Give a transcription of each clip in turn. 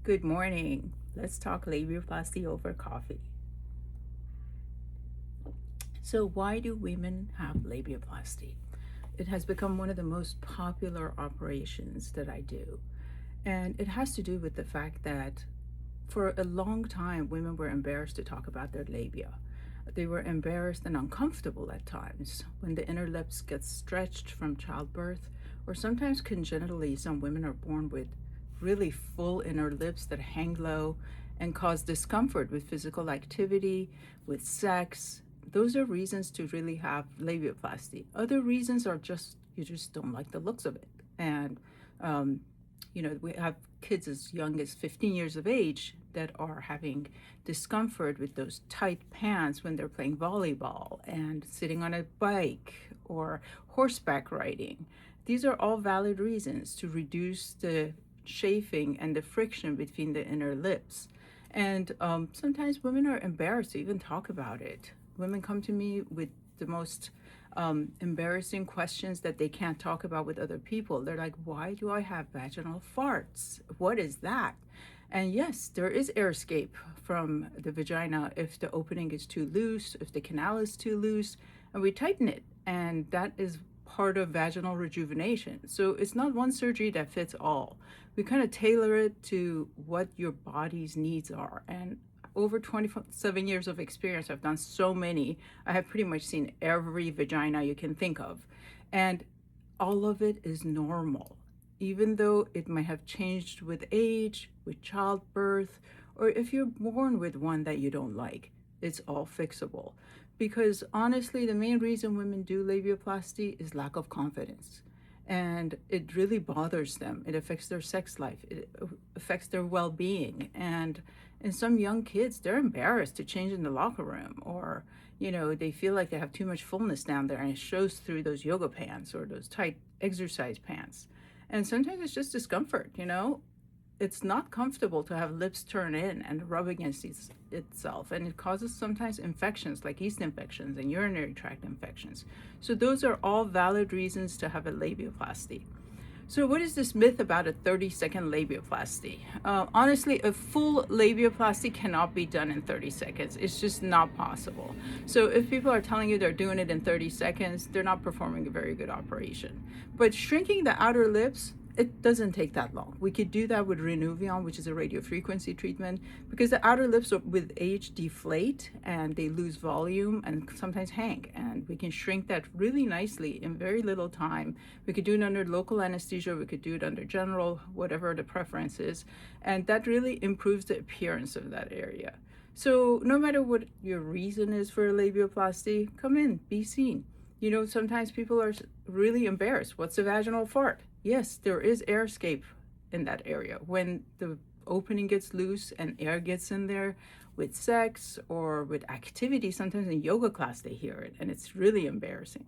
Good morning. Let's talk labiaplasty over coffee. So, why do women have labiaplasty? It has become one of the most popular operations that I do. And it has to do with the fact that for a long time, women were embarrassed to talk about their labia. They were embarrassed and uncomfortable at times when the inner lips get stretched from childbirth, or sometimes congenitally, some women are born with really full inner lips that hang low and cause discomfort with physical activity, with sex. Those are reasons to really have labiaplasty. Other reasons are just you just don't like the looks of it. And um, we have kids as young as 15 years of age that are having discomfort with those tight pants when they're playing volleyball and sitting on a bike or horseback riding. These are all valid reasons to reduce the chafing and the friction between the inner lips. And sometimes women are embarrassed to even talk about it. Women come to me with the most embarrassing questions that they can't talk about with other people. They're like, why do I have vaginal farts? What is that? And yes, there is air escape from the vagina if the opening is too loose, if the canal is too loose, and we tighten it. And that is part of vaginal rejuvenation. So it's not one surgery that fits all. We kind of tailor it to what your body's needs are. And over 27 years of experience, I've done so many. I have pretty much seen every vagina you can think of. And all of it is normal, even though it might have changed with age, with childbirth, or if you're born with one that you don't like, it's all fixable. Because honestly, the main reason women do labiaplasty is lack of confidence. And it really bothers them. It affects their sex life. It affects their well-being. And in some young kids, they're embarrassed to change in the locker room, or they feel like they have too much fullness down there, and it shows through those yoga pants or those tight exercise pants. And sometimes it's just discomfort. It's not comfortable to have lips turn in and rub against itself, and it causes sometimes infections like yeast infections and urinary tract infections. So those are all valid reasons to have a labiaplasty. So what is this myth about a 30-second labiaplasty? Honestly, a full labiaplasty cannot be done in 30 seconds. It's just not possible. So if people are telling you they're doing it in 30 seconds, they're not performing a very good operation. But shrinking the outer lips, it doesn't take that long. We could do that with Renuvion, which is a radiofrequency treatment, because the outer lips with age deflate and they lose volume and sometimes hang. And we can shrink that really nicely in very little time. We could do it under local anesthesia, we could do it under general, whatever the preference is. And that really improves the appearance of that area. So no matter what your reason is for a labiaplasty, come in, be seen. Sometimes people are really embarrassed. What's a vaginal fart? Yes, there is air escape in that area. When the opening gets loose and air gets in there with sex or with activity, sometimes in yoga class they hear it, and it's really embarrassing.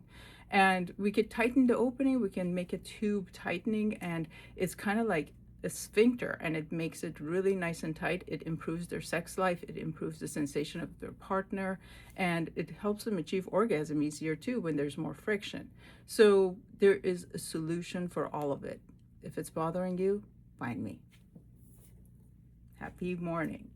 And we could tighten the opening, we can make a tube tightening, and it's kind of like a sphincter, and it makes it really nice and tight. It improves their sex life, it improves the sensation of their partner, and it helps them achieve orgasm easier too when there's more friction. So there is a solution for all of it. If it's bothering you, find me. Happy morning.